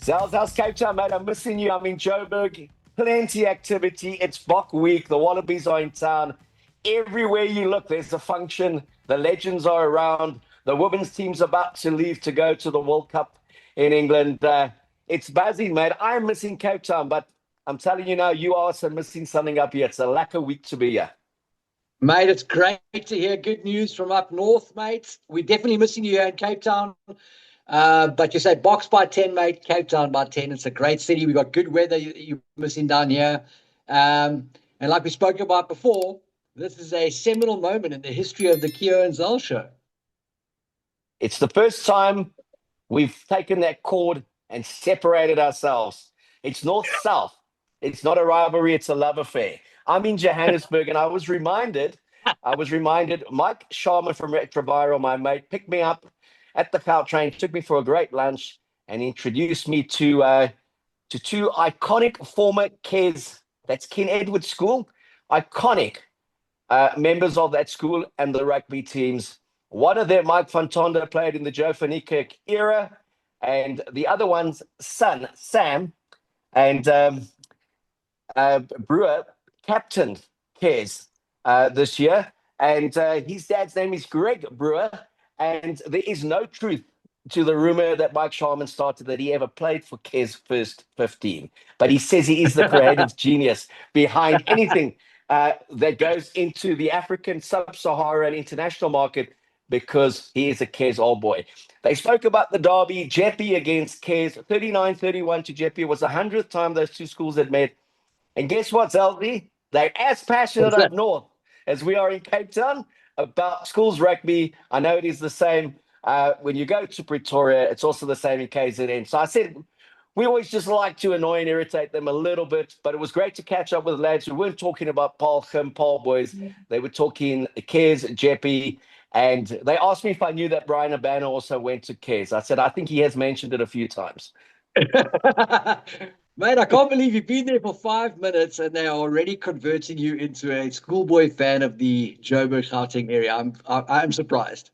Zels, how's Cape Town, mate? I'm missing you. I'm in Joburg. Plenty activity. It's Bok week. The Wallabies are in town. Everywhere you look, there's a function. The legends are around. The women's team's about to leave to go to the World Cup in England. It's buzzing, mate. I'm missing Cape Town, but I'm telling you now, you are also missing something up here. It's a lack of week to be here. Mate, it's great to hear good news from up north, mate. We're definitely missing you here in Cape Town. But you say Boks by 10, mate, Cape Town by 10. It's a great city. We've got good weather you're missing down here. And like we spoke about before, this is a seminal moment in the history of the Keo Zels show. It's the first time we've taken that cord and separated ourselves. It's north-south. It's not a rivalry. It's a love affair. I'm in Johannesburg, and I was reminded, Mike Sharman from Retroviral, my mate, picked me up at the cow train, took me for a great lunch, and introduced me to two iconic former Kes, that's Ken Edwards School, iconic members of that school and the rugby teams. One of them, Mike Fontonda, played in the Joe van Niekerk era, and the other one's son, Sam, and Brewer captained Kes this year, and his dad's name is Greg Brewer, and there is no truth to the rumor that Mike Sharman started that he ever played for Kes first 15. But he says he is the creative genius behind anything that goes into the African, sub-Saharan international market because he is a Kes old boy. They spoke about the derby, Jeppe against Kes, 39-31 to Jeppe. It was the 100th time those two schools had met. And guess what, Zelby? They're as passionate up north as we are in Cape Town about schools rugby. I know it is the same when you go to Pretoria. It's also the same in KZN. So I said, we always just like to annoy and irritate them a little bit, but it was great to catch up with lads who weren't talking about Paul boys. They were talking Kes, Jeppe, and they asked me if I knew that Brian Abana also went to Kes. I said, I think he has mentioned it a few times. Mate, I can't believe you've been there for 5 minutes and they are already converting you into a schoolboy fan of the Joburg Gauteng area. I'm surprised.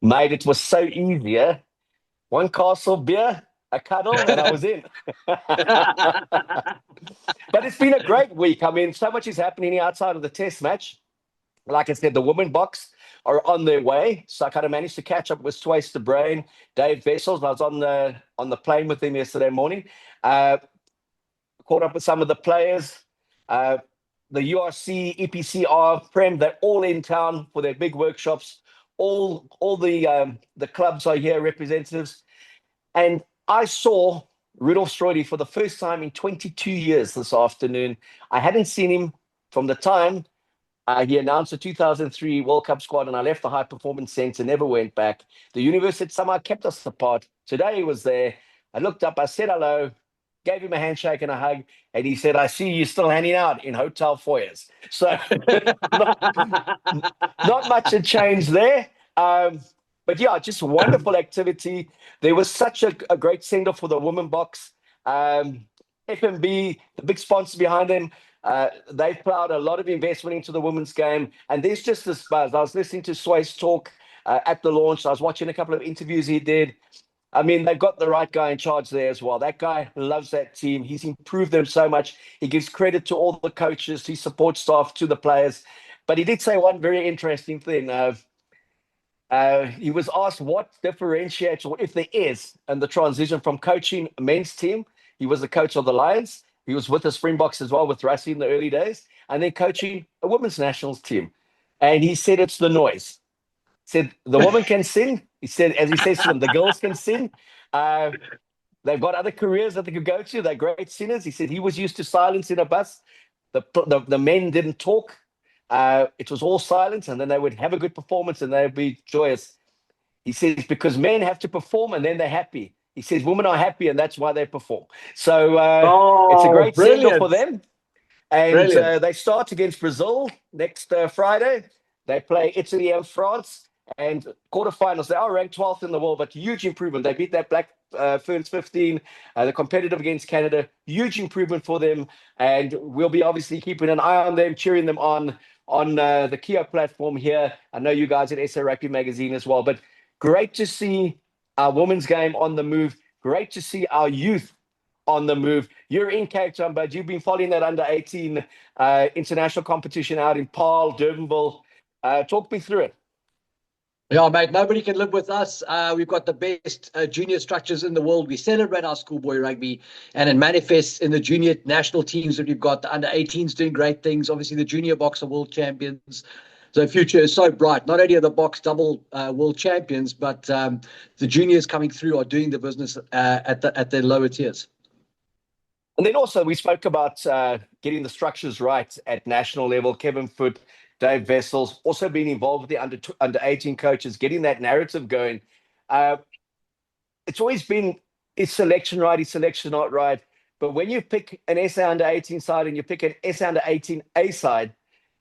Mate, it was so easy, yeah? One castle beer, a cuddle, and I was in. But it's been a great week. I mean, so much is happening outside of the test match. Like I said, the women Boks are on their way. So I kind of managed to catch up with Swace the Brain, Dave Vessels. I was on the plane with him yesterday morning. Caught up with some of the players. The URC, EPCR, Prem, they're all in town for their big workshops. All the clubs are here, representatives. And I saw Rudolf Stroide for the first time in 22 years this afternoon. I hadn't seen him from the time he announced the 2003 World Cup squad, and I left the High Performance Centre, never went back. The universe had somehow kept us apart. Today he was there. I looked up, I said hello, gave him a handshake and a hug, and he said, I see you still hanging out in hotel foyers. So not much had changed there. But yeah, just wonderful activity. There was such a great send-off for the women Boks. FMB, the big sponsor behind them, they've plowed a lot of investment into the women's game. And there's just this buzz. I was listening to Swace talk at the launch. I was watching a couple of interviews he did. I mean, they've got the right guy in charge there as well. That guy loves that team. He's improved them so much. He gives credit to all the coaches, to support staff, to the players. But he did say one very interesting thing. He was asked what differentiates, or if there is, and the transition from coaching a men's team. He was the coach of the Lions. He was with the Springboks as well with Rassie in the early days, and then coaching a women's nationals team. And he said it's the noise. He said the woman can sing. He said, as he says to them, the girls can sing. They've got other careers that they could go to. They're great singers. He said he was used to silence in a bus. The men didn't talk. It was all silence, and then they would have a good performance and they'd be joyous. He says because men have to perform and then they're happy. He says women are happy and that's why they perform. So it's a great send-off for them. And they start against Brazil next Friday. They play Italy and France. And quarterfinals, they are ranked 12th in the world, but huge improvement. They beat that Black Ferns 15. They're competitive against Canada. Huge improvement for them. And we'll be obviously keeping an eye on them, cheering them on the Keo platform here. I know you guys at SA Rugby Magazine as well. But great to see our women's game on the move. Great to see our youth on the move. You're in Cape Town, but you've been following that under-18 international competition out in Paarl, Durbanville. Talk me through it. Yeah, mate, nobody can live with us. We've got the best junior structures in the world. We celebrate our schoolboy rugby, and it manifests in the junior national teams that we've got. The under-18s doing great things. Obviously, the junior Boks are world champions. So the future is so bright. Not only are the Boks double world champions, but the juniors coming through are doing the business at the lower tiers. And then also we spoke about getting the structures right at national level. Kevin Foote, Dave Wessels, also being involved with the under-18 coaches, getting that narrative going. It's always been, is selection right, is selection not right? But when you pick an SA under-18 side and you pick an SA under-18A side,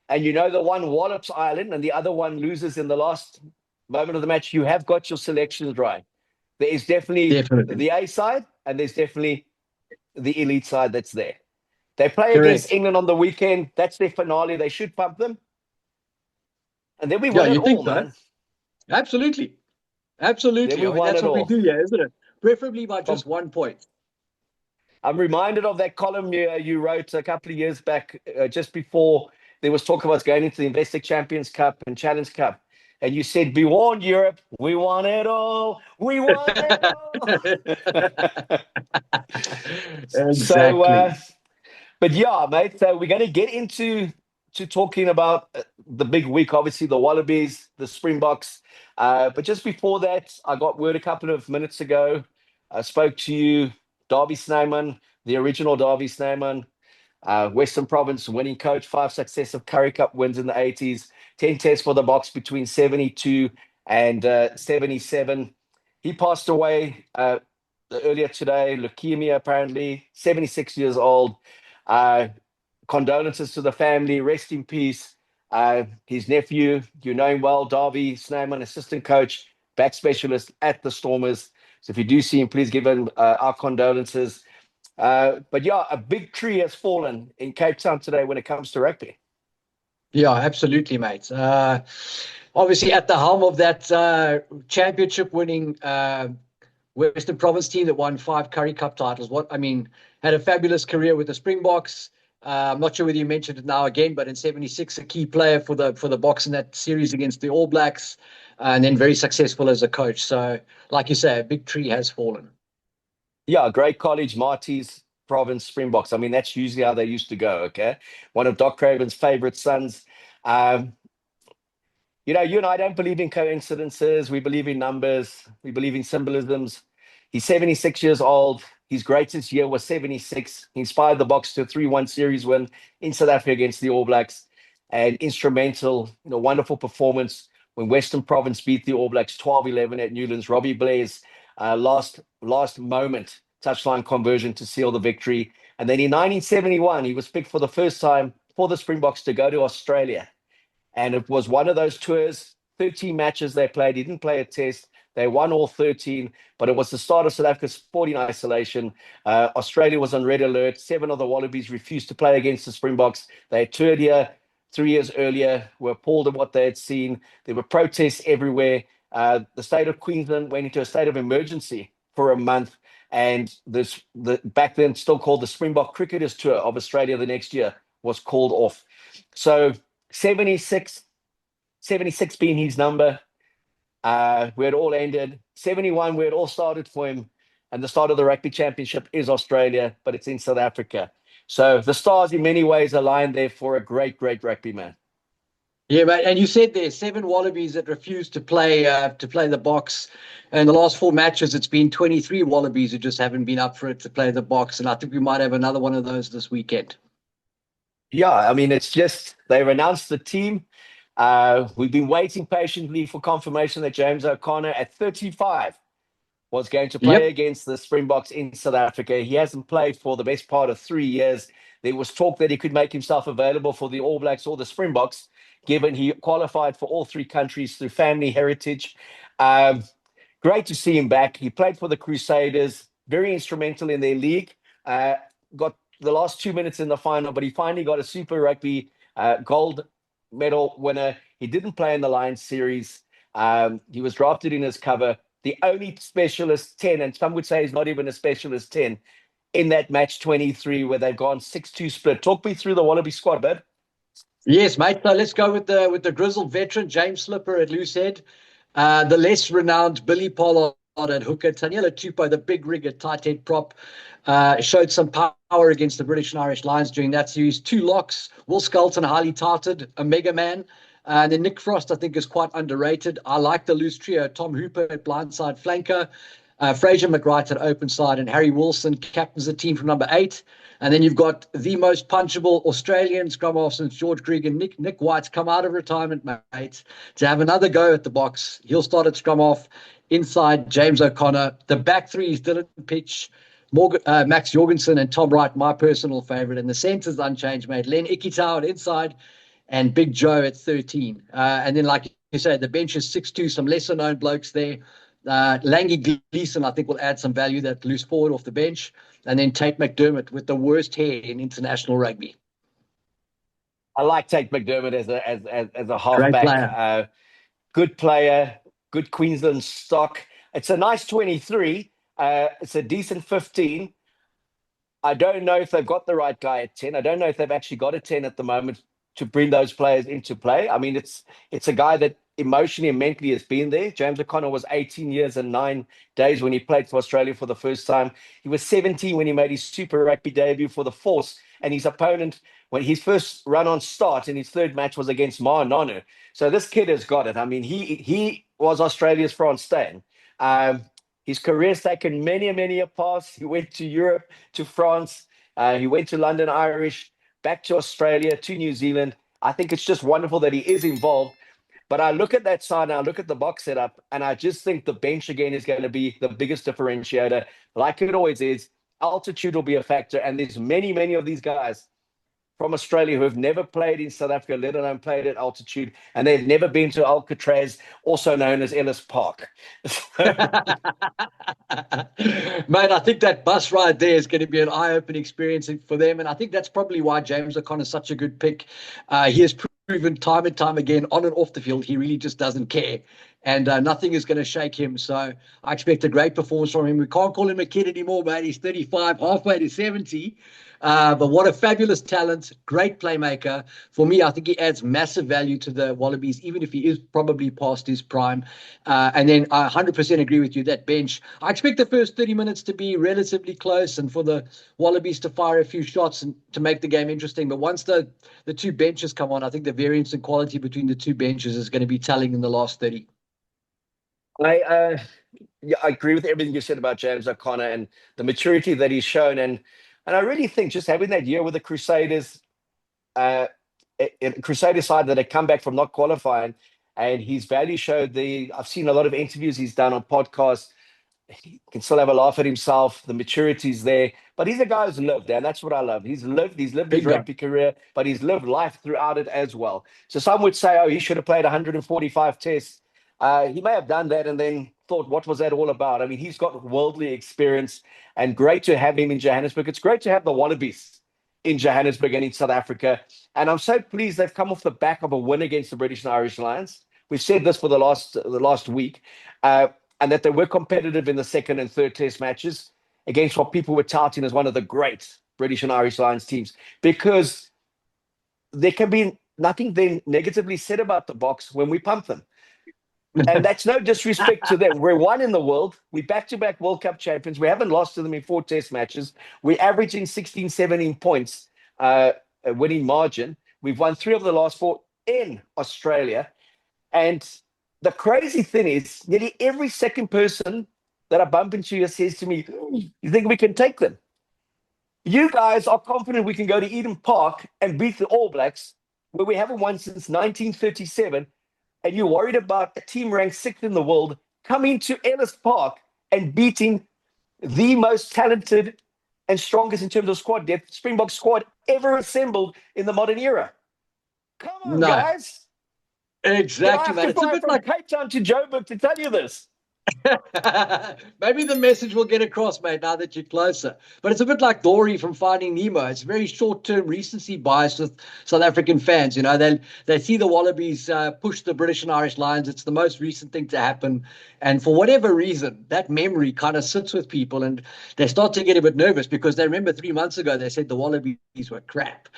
and you know the one wallops Ireland and the other one loses in the last moment of the match, you have got your selections right. There is definitely the A side, and there's definitely the elite side that's there. They play against England on the weekend. That's their finale. They should pump them. And then we win it all, man. Absolutely. Absolutely. I mean, that's what we do here, isn't it? Preferably by just 1 point. I'm reminded of that column you wrote a couple of years back, just before there was talk about going into the Investec Champions Cup and Challenge Cup. And you said, be warned, Europe, we want it all. We want it all. Exactly. But yeah, mate, so we're going to get into talking about the big week, obviously the Wallabies, the Springboks. But just before that, I got word a couple of minutes ago. I spoke to you, Darby Snanon, the original Darby Snanon, Western Province winning coach, 5 successive Currie Cup wins in the 80s, 10 tests for the Boks between 72 and 77. He passed away earlier today, leukemia apparently, 76 years old. Condolences to the family, rest in peace. His nephew, you know him well, Darby Snanon, assistant coach, back specialist at the Stormers. So if you do see him, please give him our condolences. But yeah, a big tree has fallen in Cape Town today when it comes to rugby. Yeah, absolutely, mate. Obviously, at the helm of that championship-winning Western Province team that won 5 Currie Cup titles. Had a fabulous career with the Springboks. I'm not sure whether you mentioned it now again, but in '76, a key player for the Boks in that series against the All Blacks, and then very successful as a coach. So, like you say, a big tree has fallen. Yeah, great college, Marty's Province Springboks. I mean, that's usually how they used to go, okay? One of Doc Craven's favorite sons. You know, you and I don't believe in coincidences. We believe in numbers. We believe in symbolisms. He's 76 years old. His greatest year was 76. He inspired the Boks to a 3-1 series win in South Africa against the All Blacks. And instrumental, wonderful performance when Western Province beat the All Blacks 12-11 at Newlands. Robbie Blair's last moment touchline conversion to seal the victory. And then in 1971, he was picked for the first time for the Springboks to go to Australia. And it was one of those tours, 13 matches they played. He didn't play a test. They won all 13, but it was the start of South Africa's sporting isolation. Australia was on red alert. 7 of the Wallabies refused to play against the Springboks. They had toured here 3 years earlier, were appalled at what they had seen. There were protests everywhere. The state of Queensland went into a state of emergency for a month. And back then still called the Springbok Cricketers Tour of Australia the next year was called off. So 76 being his number, where it all ended. 71, where it all started for him. And the start of the Rugby Championship is Australia, but it's in South Africa. So the stars in many ways aligned there for a great, great rugby man. Yeah, mate. And you said there's 7 Wallabies that refused to play the Boks. And the last 4 matches, it's been 23 Wallabies who just haven't been up for it to play the Boks. And I think we might have another one of those this weekend. Yeah, I mean, it's just they've announced the team. We've been waiting patiently for confirmation that James O'Connor at 35 was going to play against the Springboks in South Africa. He hasn't played for the best part of 3 years. There was talk that he could make himself available for the All Blacks or the Springboks, given he qualified for all 3 countries through family heritage. Great to see him back. He played for the Crusaders, very instrumental in their league. Got the last 2 minutes in the final, but he finally got a Super Rugby gold medal winner. He didn't play in the Lions series. He was drafted in as cover. The only specialist 10, and some would say he's not even a specialist 10, in that match 23 where they've gone 6-2 split. Talk me through the Wallaby squad, bud. Yes, mate. So let's go with the grizzled veteran James Slipper at loose head, the less renowned Billy Pollard at hooker, Taniela Tupou, the big rig at tight head prop, showed some power against the British and Irish Lions during that series. Two locks, Will Skelton, highly touted, a mega man. And then Nick Frost, I think, is quite underrated. I like the loose trio, Tom Hooper at blindside flanker, Fraser McWright at open side, and Harry Wilson captains the team from number 8. And then you've got the most punchable Australian scrum half since George Greig and Nick White's come out of retirement, mate, to have another go at the Boks. He'll start at scrum half inside James O'Connor. The back three is Dylan Pitch, Max Jorgensen, and Tom Wright, my personal favourite. And the centre's unchanged, mate. Len Ikitau at inside and Big Joe at 13. And then, like you say, the bench is 6'2", some lesser-known blokes there. Langy Gleeson, I think, will add some value, that loose forward off the bench. And then Tate McDermott with the worst hair in international rugby. I like Tate McDermott as a Great halfback. player. Good player, good Queensland stock. It's a nice 23. It's a decent 15. I don't know if they've got the right guy at 10. I don't know if they've actually got a 10 at the moment to bring those players into play. I mean, it's a guy that emotionally and mentally has been there. James O'Connor was 18 years and 9 days when he played for Australia for the first time. He was 17 when he made his Super Rugby debut for the Force, and his opponent, when his first run on start in his third match, was against Nonu. So this kid has got it. I mean, he was Australia's Frans Steyn. His career's taken many a pass. He went to Europe, to France. He went to London Irish, back to Australia, to New Zealand. I think it's just wonderful that he is involved. But I look at that side, and I look at the Boks setup, and I just think the bench again is going to be the biggest differentiator. Like it always is, altitude will be a factor. And there's many of these guys from Australia who have never played in South Africa, let alone played at altitude, and they've never been to Alcatraz, also known as Ellis Park. Mate, I think that bus ride there is going to be an eye-opening experience for them, and I think that's probably why James O'Connor is such a good pick. He has proven time and time again, on and off the field, he really just doesn't care, and nothing is going to shake him. So I expect a great performance from him. We can't call him a kid anymore, mate. He's 35, halfway to 70. But what a fabulous talent, great playmaker. For me, I think he adds massive value to the Wallabies, even if he is probably past his prime. And then I 100% agree with you, that bench. I expect the first 30 minutes to be relatively close and for the Wallabies to fire a few shots and to make the game interesting. But once the two benches come on, I think the variance in quality between the two benches is going to be telling in the last 30. I agree with everything you said about James O'Connor and the maturity that he's shown. And I really think just having that year with the Crusaders, Crusader side that had come back from not qualifying, and his value showed. I've seen a lot of interviews he's done on podcasts. He can still have a laugh at himself. The maturity's there, but he's a guy who's lived, and that's what I love. He's lived his rugby career, but he's lived life throughout it as well. So some would say, oh, he should have played 145 tests. He may have done that and then thought, what was that all about? I mean, he's got worldly experience, and great to have him in Johannesburg. It's great to have the Wallabies in Johannesburg and in South Africa. And I'm so pleased they've come off the back of a win against the British and Irish Lions. We've said this for the last week, and that they were competitive in the second and third test matches against what people were touting as one of the great British and Irish Lions teams, because there can be nothing then negatively said about the Boks when we pump them. And that's no disrespect to them. We're one in the world. We're back-to-back World Cup champions. We haven't lost to them in 4 test matches. We're averaging 16, 17 points winning margin. We've won 3 of the last 4 in Australia. And the crazy thing is, nearly every second person that I bump into says to me, you think we can take them? You guys are confident we can go to Eden Park and beat the All Blacks, where we haven't won since 1937, and you're worried about a team ranked 6th in the world coming to Ellis Park and beating the most talented and strongest in terms of squad depth Springbok squad ever assembled in the modern era. Come on, guys. Exactly, man. It's a bit like Cape Town to Joburg to tell you this. Maybe the message will get across, mate, now that you're closer. But it's a bit like Dory from Finding Nemo. It's very short-term recency bias with South African fans. You know, they see the Wallabies push the British and Irish Lions. It's the most recent thing to happen. And for whatever reason, that memory kind of sits with people, and they start to get a bit nervous because they remember 3 months ago they said the Wallabies were crap.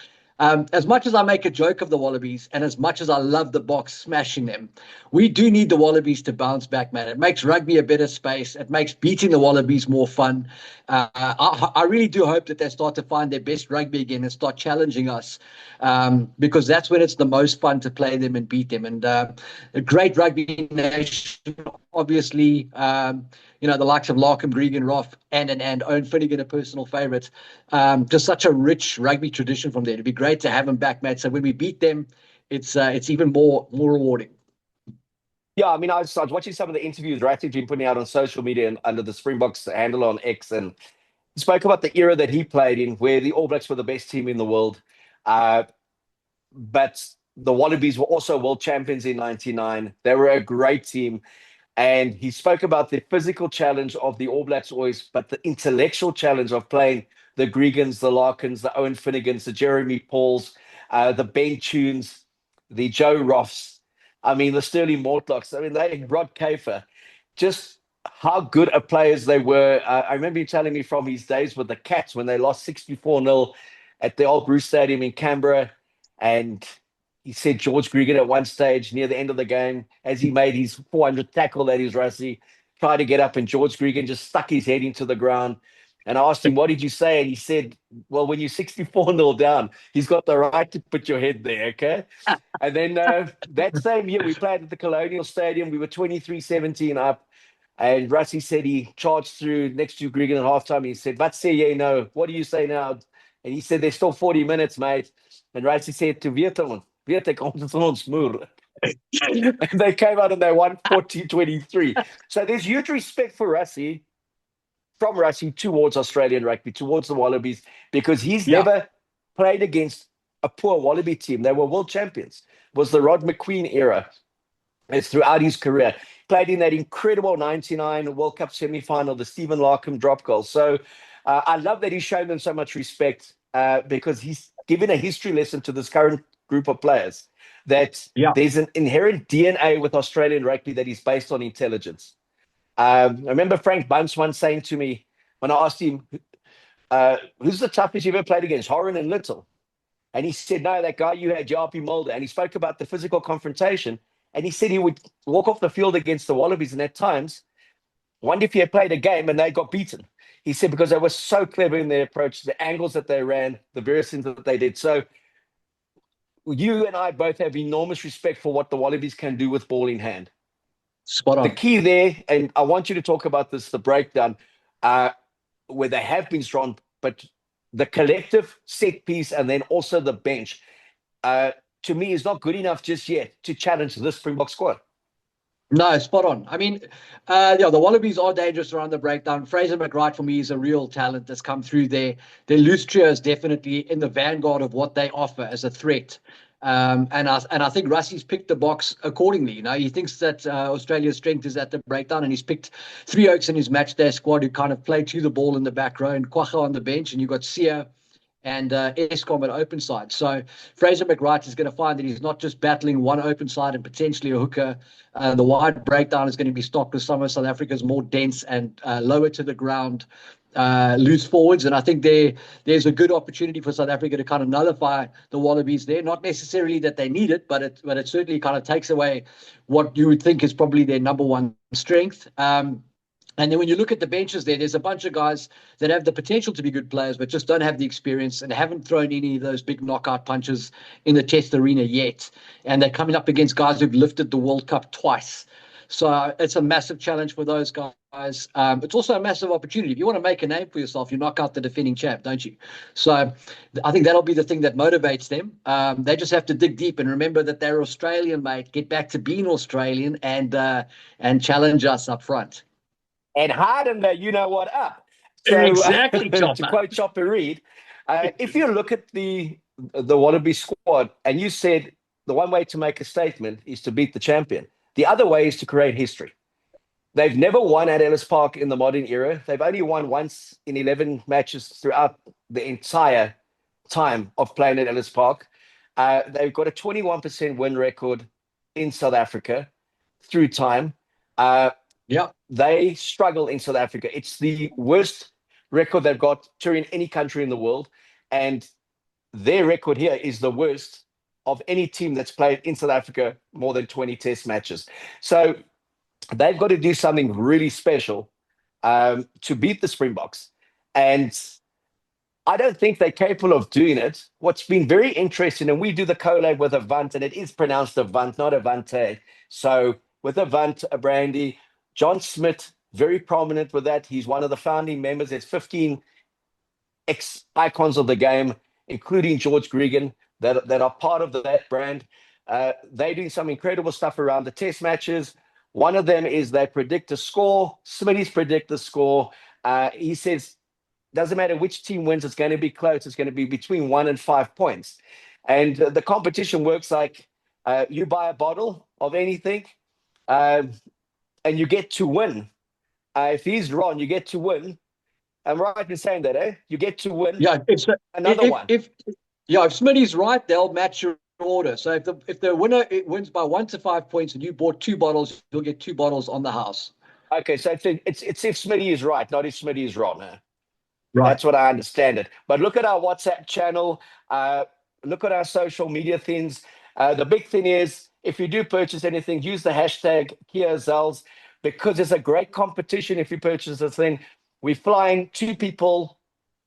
As much as I make a joke of the Wallabies and as much as I love the Boks smashing them, we do need the Wallabies to bounce back, man. It makes rugby a better space. It makes beating the Wallabies more fun. I really do hope that they start to find their best rugby again and start challenging us, because that's when it's the most fun to play them and beat them. And a great rugby nation, obviously. The likes of Larkham, Gregan, Roth, and Owen Finnegan, a personal favourite. Just such a rich rugby tradition from there. It'd be great to have them back, mate. So when we beat them, it's even more rewarding. Yeah, I mean, I was watching some of the interviews Ratty's been putting out on social media and under the Springboks handle on X, and he spoke about the era that he played in, where the All Blacks were the best team in the world. But the Wallabies were also world champions in '99. They were a great team. And he spoke about the physical challenge of the All Blacks always, but the intellectual challenge of playing the Gregans, the Larkins, the Owen Finnegans, the Jeremy Pauls, the Ben Tunes, the Joe Roths. I mean, the Sterling Mortlocks. I mean, they Rod Kafer. Just how good of players they were. I remember you telling me from his days with the Cats when they lost 64-0 at the old Bruce Stadium in Canberra. And he said George Gregan at one stage near the end of the game, as he made his 400 tackle at his Rassie, tried to get up, and George Gregan just stuck his head into the ground. And I asked him, what did you say? And he said, well, when you're 64-0 down, he's got the right to put your head there, okay? And then that same year, we played at the Colonial Stadium. We were 23-17 up. And Rassie said he charged through next to Gregan at halftime. He said, "What say you no? What do you say now?" And he said, "There's still 40 minutes, mate." And Rassie said to Vietnam, ons moer. And they came out and they won 40-23. So there's huge respect for Rassie, from Rassie towards Australian rugby, towards the Wallabies, because he's never played against a poor Wallaby team. They were world champions. It was the Rod McQueen era. It's throughout his career. Played in that incredible 99 World Cup semi-final, the Stephen Larkham drop goal. So I love that he's shown them so much respect, because he's given a history lesson to this current group of players that there's an inherent DNA with Australian rugby that is based on intelligence. I remember Frank Bunce once saying to me, when I asked him, who's the toughest you ever played against, Horan and Little? And he said, no, that guy you had, JP Mulder. And he spoke about the physical confrontation. And he said he would walk off the field against the Wallabies, and at times, wonder if he had played a game and they got beaten. He said because they were so clever in their approach, the angles that they ran, the various things that they did. So you and I both have enormous respect for what the Wallabies can do with ball in hand. Spot on. The key there, and I want you to talk about this, the breakdown, where they have been strong, but the collective set piece and then also the bench, to me, is not good enough just yet to challenge this Springbok squad. No, spot on. I mean, the Wallabies are dangerous around the breakdown. Fraser McWright, for me, is a real talent that's come through there. Their loose trio is definitely in the vanguard of what they offer as a threat. And I think Rassie's picked the box accordingly. You know, he thinks that Australia's strength is at the breakdown, and he's picked three Oaks in his match day squad who kind of play to the ball in the back row, and Kwagga on the bench, and you've got Siya and Eskom at open side. So Fraser McWright is going to find that he's not just battling one open side and potentially a hooker. The wide breakdown is going to be stocked with some of South Africa's more dense and lower to the ground loose forwards. And I think there's a good opportunity for South Africa to kind of nullify the Wallabies there. Not necessarily that they need it, but it certainly kind of takes away what you would think is probably their number one strength. And then when you look at the benches there's a bunch of guys that have the potential to be good players, but just don't have the experience and haven't thrown any of those big knockout punches in the test arena yet. And they're coming up against guys who've lifted the World Cup twice. So it's a massive challenge for those guys. It's also a massive opportunity. If you want to make a name for yourself, you knock out the defending champ, don't you? So I think that'll be the thing that motivates them. They just have to dig deep and remember that they're Australian, mate. Get back to being Australian and challenge us up front. And harden the you-know-what up. So, exactly, to quote Chopper Reed, if you look at the Wallaby squad, and you said the one way to make a statement is to beat the champion. The other way is to create history. They've never won at Ellis Park in the modern era. They've only won once in 11 matches throughout the entire time of playing at Ellis Park. They've got a 21% win record in South Africa through time. Yeah. They struggle in South Africa. It's the worst record they've got touring any country in the world. And their record here is the worst of any team that's played in South Africa more than 20 test matches. So they've got to do something really special to beat the Springboks. And I don't think they're capable of doing it. What's been very interesting, and we do the collab with Avant, and it is pronounced Avant, not Avante. So with Avant, a brandy, John Smith, very prominent with that. He's one of the founding members. There's 15 icons of the game, including George Gregan, that are part of that brand. They're doing some incredible stuff around the test matches. One of them is they predict the score. Smitty's predict the score. He says, doesn't matter which team wins, it's going to be close. It's going to be between 1 and 5 points. And the competition works like you buy a bottle of anything and you get to win. If he's wrong, you get to win. I'm right in saying that, eh? You get to win. Yeah, another one. If Smitty's right, they'll match your order. So if the winner wins by 1 to 5 points and you bought 2 bottles, you'll get 2 bottles on the house. Okay, so it's if Smitty is right, not if Smitty is wrong. Eh? Right. That's what I understand it. But look at our WhatsApp channel. Look at our social media things. The big thing is, if you do purchase anything, use the hashtag Keo Zels, because it's a great competition if you purchase a thing. We're flying 2 people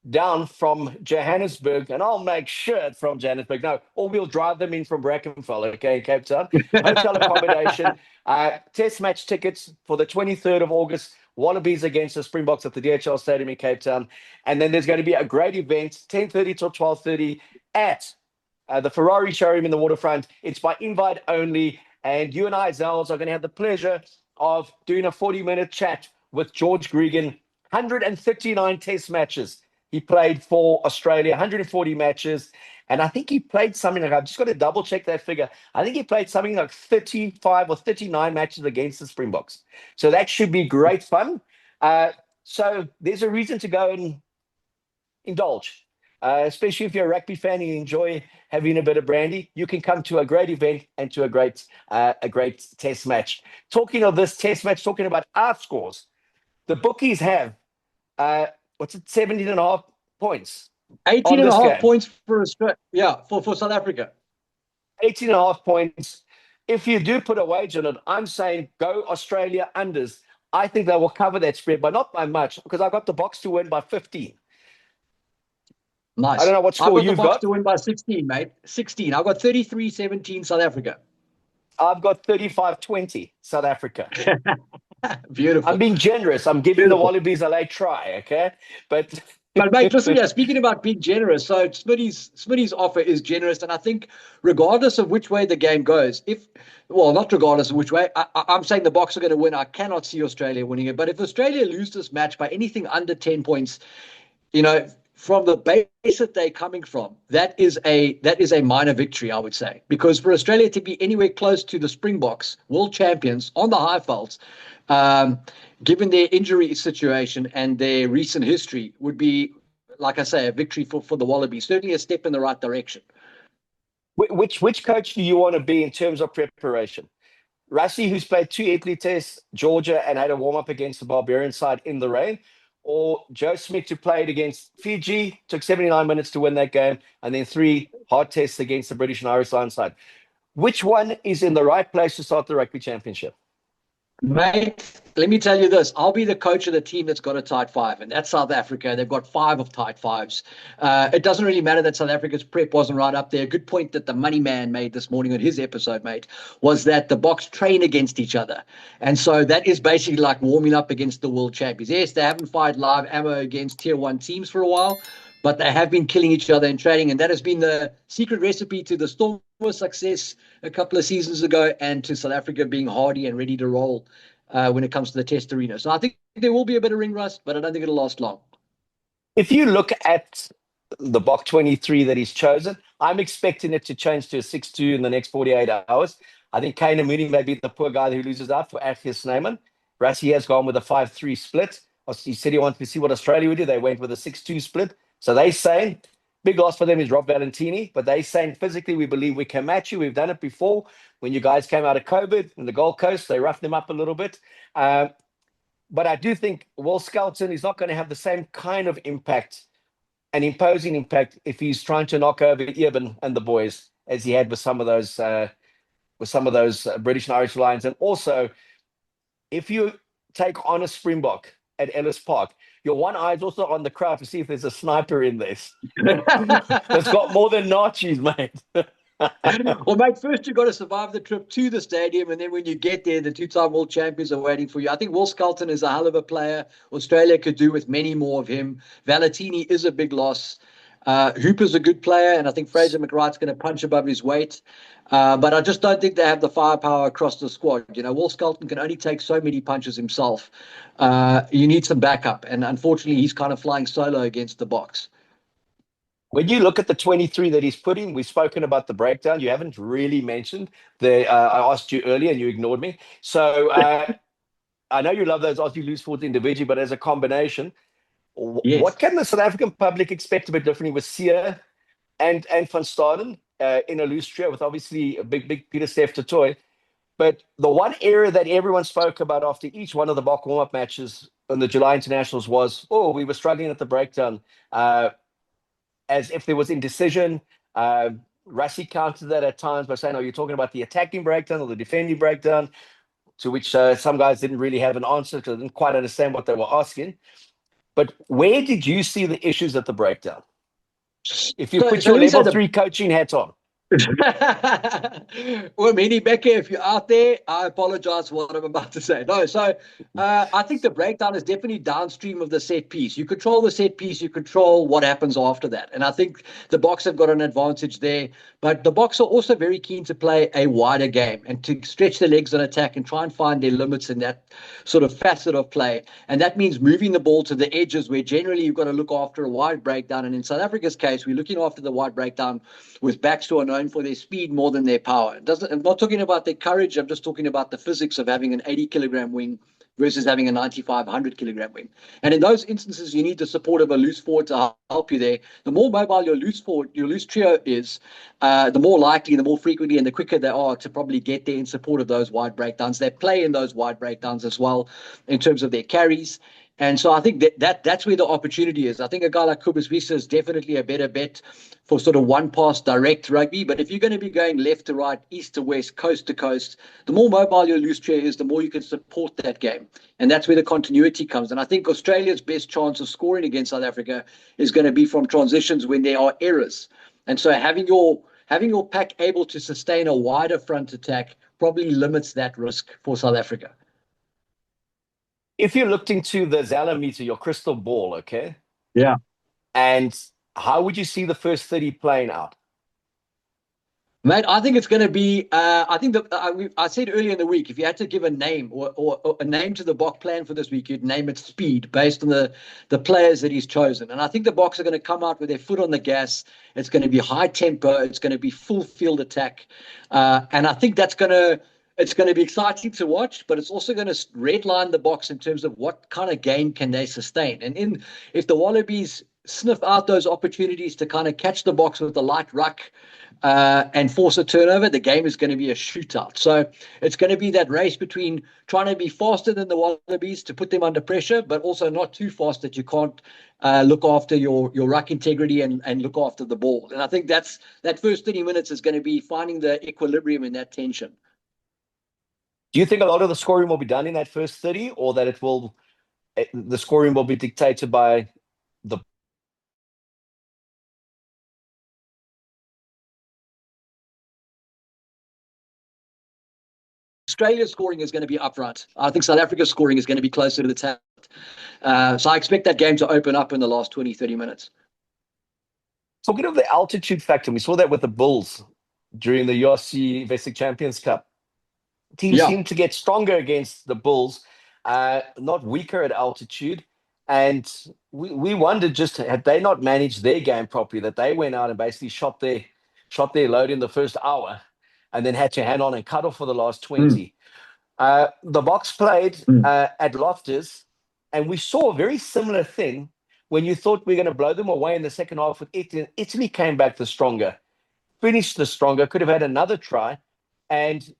down from Johannesburg, and I'll make sure it's from Johannesburg. No, or we'll drive them in from Brackenfell, okay, in Cape Town. Hotel accommodation, test match tickets for the 23rd of August, Wallabies against the Springboks at the DHL Stadium in Cape Town. And then there's going to be a great event, 10:30 till 12:30 at the Ferrari showroom in the waterfront. It's by invite only. And you and I, Zels, are going to have the pleasure of doing a 40-minute chat with George Gregan. 139 test matches he played for Australia, 140 matches. And I think he played something like, I've just got to double check that figure. I think he played something like 35 or 39 matches against the Springboks. So that should be great fun. So there's a reason to go and indulge, especially if you're a rugby fan and you enjoy having a bit of brandy. You can come to a great event and to a great test match. Talking of this test match, talking about our scores, the bookies have, 17.5 points. 18.5 points for Australia. Yeah, for South Africa. 18.5 points. If you do put a wager on it, I'm saying go Australia unders. I think they will cover that spread, but not by much, because I got the Boks to win by 15. Nice. I don't know what score you've got. I've got the Boks to win by 16, mate. 16. I've got 33-17 South Africa. I've got 35-20 South Africa. Beautiful. I'm being generous. I'm giving the Wallabies a late try, okay? But mate, listen, yeah, speaking about being generous, so Smitty's offer is generous, and I think regardless of which way the game goes, not regardless of which way, I'm saying the Boks are going to win. I cannot see Australia winning it, but if Australia lose this match by anything under 10 points, from the base that they're coming from, that is a minor victory, I would say, because for Australia to be anywhere close to the Springboks, world champions on the high faults, given their injury situation and their recent history, would be, like I say, a victory for the Wallabies. Certainly a step in the right direction. Which coach do you want to be in terms of preparation? Rassie, who's played 2 Italy tests, Georgia, and had a warm-up against the Barbarian side in the rain, or Joe Smith, who played against Fiji, took 79 minutes to win that game, and then 3 hard tests against the British and Irish Lions side. Which one is in the right place to start the Rugby Championship? Mate, let me tell you this. I'll be the coach of the team that's got a tight 5, and that's South Africa. They've got 5 of tight 5s. It doesn't really matter that South Africa's prep wasn't right up there. A good point that the Money Man made this morning on his episode, mate, was that the Boks train against each other. And so that is basically like warming up against the world champions. Yes, they haven't fired live ammo against tier 1 teams for a while, but they have been killing each other in training, and that has been the secret recipe to the Stormers' success a couple of seasons ago and to South Africa being hardy and ready to roll when it comes to the test arena. So I think there will be a bit of ring rust, but I don't think it'll last long. If you look at the Bok 23 that he's chosen, I'm expecting it to change to a 6-2 in the next 48 hours. I think Kane Mooney may be the poor guy who loses out for Snanon. Rassie has gone with a 5-3 split. He said he wanted to see what Australia would do. They went with a 6-2 split. So they saying big loss for them is Rob Valentini, but they saying physically we believe we can match you. We've done it before when you guys came out of COVID in the Gold Coast. They roughed them up a little bit. But I do think Will Skelton is not going to have the same kind of impact, an imposing impact, if he's trying to knock over Eben and the boys as he had with some of those British and Irish Lions. And also, if you take on a Springbok at Ellis Park, your one eye is also on the crowd to see if there's a sniper in this that's got more than Nachis, mate. Well, mate, first you've got to survive the trip to the stadium, and then when you get there, the two-time world champions are waiting for you. I think Will Skelton is a hell of a player. Australia could do with many more of him. Valentini is a big loss. Hooper's a good player, and I think Fraser McWright's going to punch above his weight. But I just don't think they have the firepower across the squad. You know, Will Skelton can only take so many punches himself. You need some backup, and unfortunately, he's kind of flying solo against the Boks. When you look at the 23 that he's put in, we've spoken about the breakdown. You haven't really mentioned the. I asked you earlier and you ignored me. So I know you love those Aussie loose forwards individually, but as a combination, Yes. what can the South African public expect a bit differently with Siya and Van Staden in a loose trio with obviously a big Peter Steph Toy? But the one area that everyone spoke about after each one of the Bok warm-up matches in the July internationals was, we were struggling at the breakdown. As if there was indecision. Rassie countered that at times by saying, you're talking about the attacking breakdown or the defending breakdown, to which some guys didn't really have an answer because they didn't quite understand what they were asking. But where did you see the issues at the breakdown? If you put your level 3 coaching hat on. Well, Minnie Becker, if you're out there, I apologize for what I'm about to say. No, so I think the breakdown is definitely downstream of the set piece. You control the set piece, you control what happens after that. And I think the Boks have got an advantage there. But the Boks are also very keen to play a wider game and to stretch their legs on attack and try and find their limits in that sort of facet of play. And that means moving the ball to the edges where generally you've got to look after a wide breakdown. And in South Africa's case, we're looking after the wide breakdown with backs who are known for their speed more than their power. I'm not talking about their courage. I'm just talking about the physics of having an 80-kilogram wing versus having a 95, 100-kilogram wing. And in those instances, you need the support of a loose forward to help you there. The more mobile your loose trio is, the more likely, the more frequently, and the quicker they are to probably get there in support of those wide breakdowns. They play in those wide breakdowns as well in terms of their carries. And so I think that's where the opportunity is. I think a guy like Kubus Wisa is definitely a better bet for sort of one-pass direct rugby. But if you're going to be going left to right, east to west, coast to coast, the more mobile your loose trio is, the more you can support that game. And that's where the continuity comes. And I think Australia's best chance of scoring against South Africa is going to be from transitions when there are errors. And so having your pack able to sustain a wider front attack probably limits that risk for South Africa. If you looked into the Zala meter, your crystal ball, okay? Yeah. And how would you see the first 30 playing out? Mate, I think it's going to be, I think that I said earlier in the week, if you had to give a name or a name to the Bok plan for this week, you'd name it speed based on the players that he's chosen. And I think the Boks are going to come out with their foot on the gas. It's going to be high tempo. It's going to be full field attack. And I think it's going to be exciting to watch, but it's also going to redline the Boks in terms of what kind of game can they sustain. And if the Wallabies sniff out those opportunities to kind of catch the Boks with the light ruck and force a turnover, the game is going to be a shootout. So it's going to be that race between trying to be faster than the Wallabies to put them under pressure, but also not too fast that you can't look after your ruck integrity and look after the ball. And I think that first 30 minutes is going to be finding the equilibrium in that tension. Do you think a lot of the scoring will be done in that first 30, or that the scoring will be dictated by the Australia's scoring is going to be upfront. I think South Africa's scoring is going to be closer to the talent. So I expect that game to open up in the last 20, 30 minutes. Talking of the altitude factor, we saw that with the Bulls during the URC Basic Champions Cup. Teams seem to get stronger against the Bulls, not weaker at altitude. And we wondered, just had they not managed their game properly, that they went out and basically shot their load in the first hour and then had to hang on and cut off for the last 20. The Boks played Mm. at Loftus, and we saw a very similar thing when you thought we were going to blow them away in the second half with Italy. Italy came back the stronger, finished the stronger, could have had another try. And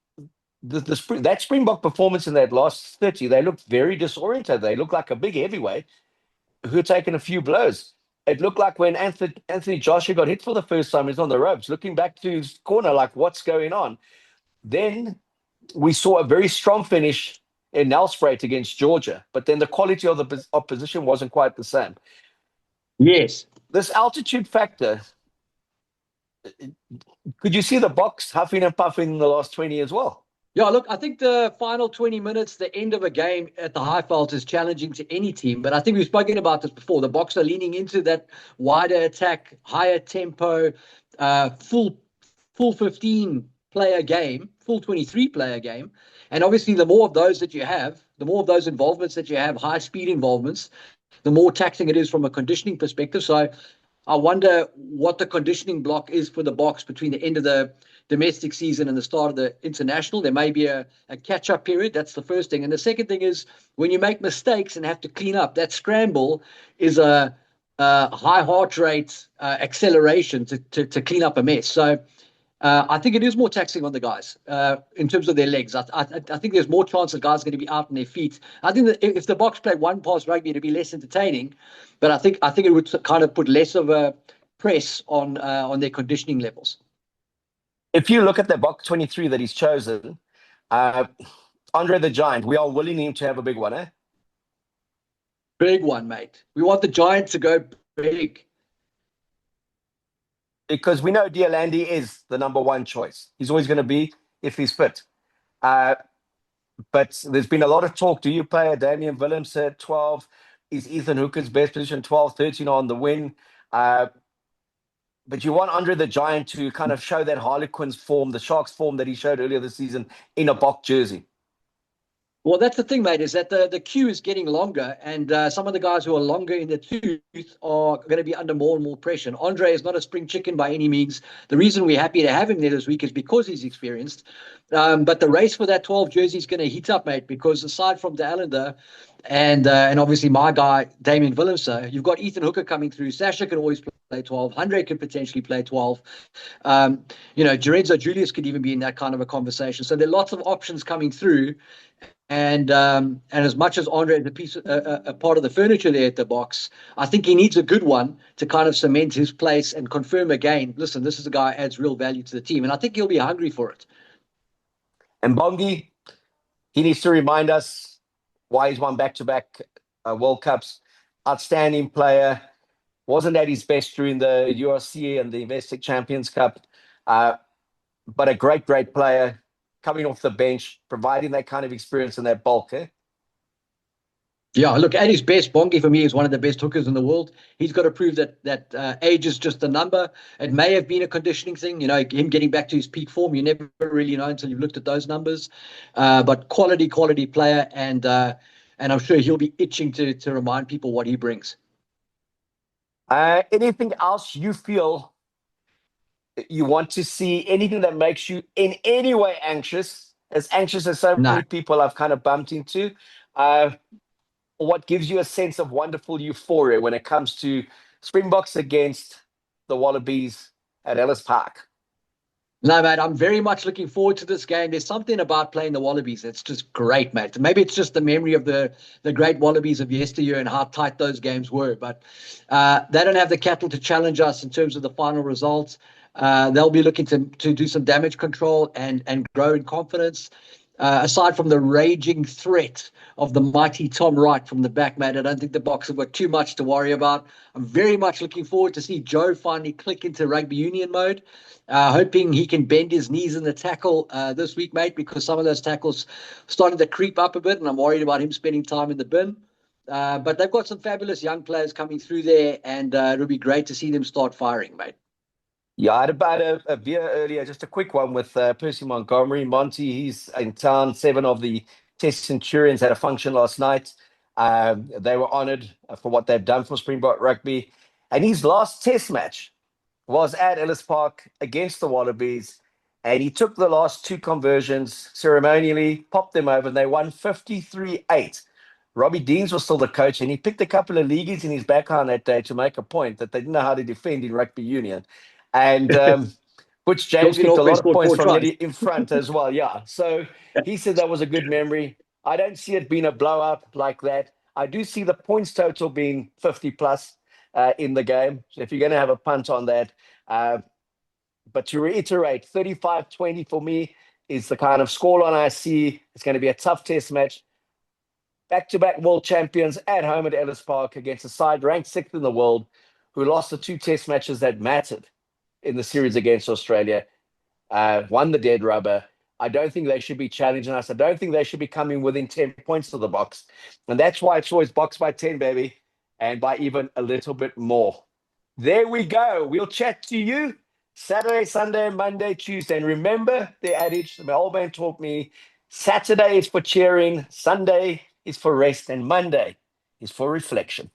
that Springbok performance in that last 30, they looked very disoriented. They looked like a big heavyweight who had taken a few blows. It looked like when Anthony Joshua got hit for the first time, he's on the ropes, looking back to his corner like, what's going on? Then we saw a very strong finish in Nelspruit against Georgia, but then the quality of the opposition wasn't quite the same. Yes. This altitude factor, could you see the Boks huffing and puffing in the last 20 as well? Yeah, look, I think the final 20 minutes, the end of a game at the Highveld is challenging to any team. But I think we've spoken about this before. The Boks are leaning into that wider attack, higher tempo, full 15 player game, full 23 player game. And obviously, the more of those that you have, the more of those involvements that you have, high speed involvements, the more taxing it is from a conditioning perspective. So I wonder what the conditioning block is for the Boks between the end of the domestic season and the start of the international. There may be a catch-up period. That's the first thing. And the second thing is when you make mistakes and have to clean up, that scramble is a high heart rate acceleration to clean up a mess. So I think it is more taxing on the guys in terms of their legs. I think there's more chance the guys are going to be out on their feet. I think that if the Boks played one pass rugby, it'd be less entertaining. But I think it would kind of put less of a press on their conditioning levels. If you look at the Boks 23 that he's chosen, Andre the Giant, we are willing him to have a big one, eh? Big one, mate. We want the Giant to go big. Because we know Deolandi is the number one choice. He's always going to be if he's fit. But there's been a lot of talk. Do you play a Damian Willems at 12? Is Ethan Hooker's best position 12, 13 on the wing? But you want Andre the Giant to kind of show that Harlequins form, the Sharks form that he showed earlier this season in a Boks jersey. Well, that's the thing, mate, is that the queue is getting longer, and some of the guys who are longer in the tooth are going to be under more and more pressure. And Andre is not a spring chicken by any means. The reason we're happy to have him there this week is because he's experienced. But the race for that 12 jersey is going to heat up, mate, because aside from De Allender and obviously my guy, Damian Willems, you've got Ethan Hooker coming through. Sasha can always play 12. Andre could potentially play 12. Lorenzo Julius could even be in that kind of a conversation. So there are lots of options coming through. And as much as Andre is a part of the furniture there at the Boks, I think he needs a good one to kind of cement his place and confirm again, listen, this is a guy who adds real value to the team. And I think he'll be hungry for it. And Bongi, he needs to remind us why he's won back-to-back World Cups. Outstanding player. Wasn't at his best during the URC and the Investec Champions Cup. But a great, great player. Coming off the bench, providing that kind of experience and that bulk, eh? Yeah, look, at his best, Bongi for me is one of the best hookers in the world. He's got to prove that age is just a number. It may have been a conditioning thing, him getting back to his peak form. You never really know until you've looked at those numbers. But quality player, and I'm sure he'll be itching to remind people what he brings. Anything else you feel you want to see, anything that makes you in any way anxious as so many people I've kind of bumped into? What gives you a sense of wonderful euphoria when it comes to Springboks against the Wallabies at Ellis Park? No, mate, I'm very much looking forward to this game. There's something about playing the Wallabies that's just great, mate. Maybe it's just the memory of the great Wallabies of yesteryear and how tight those games were. But they don't have the cattle to challenge us in terms of the final results. They'll be looking to do some damage control and grow in confidence. Aside from the raging threat of the mighty Tom Wright from the back, mate, I don't think the Boks have got too much to worry about. I'm very much looking forward to see Joe finally click into rugby union mode, hoping he can bend his knees in the tackle this week, mate, because some of those tackles started to creep up a bit, and I'm worried about him spending time in the bin. But they've got some fabulous young players coming through there, and it'll be great to see them start firing, mate. Yeah, I had about a beer earlier, just a quick one with Percy Montgomery. Monty, he's in town. 7 of the Test Centurions had a function last night. They were honoured for what they've done for Springbok Rugby. And his last Test match was at Ellis Park against the Wallabies. And he took the last two conversions ceremonially, popped them over, and they won 53-8. Robbie Deans was still the coach, and he picked a couple of leaguers in his backhand that day to make a point that they didn't know how to defend in rugby union. And which James Johnson picked a lot always of scored points 4 from tries. nearly in front as well. Yeah. So he said that was a good memory. I don't see it being a blow up like that. I do see the points total being 50 plus in the game. So if you're going to have a punt on that, but to reiterate, 35-20 for me is the kind of scoreline I see. It's going to be a tough test match. Back-to-back world champions at home at Ellis Park against a side ranked sixth in the world who lost the two test matches that mattered in the series against Australia, won the dead rubber. I don't think they should be challenging us. I don't think they should be coming within 10 points to the Boks. And that's why it's always Boks by 10, baby, and by even a little bit more. There we go. We'll chat to you Saturday, Sunday, Monday, Tuesday. And remember the adage my old man taught me, Saturday is for cheering, Sunday is for rest, and Monday is for reflection.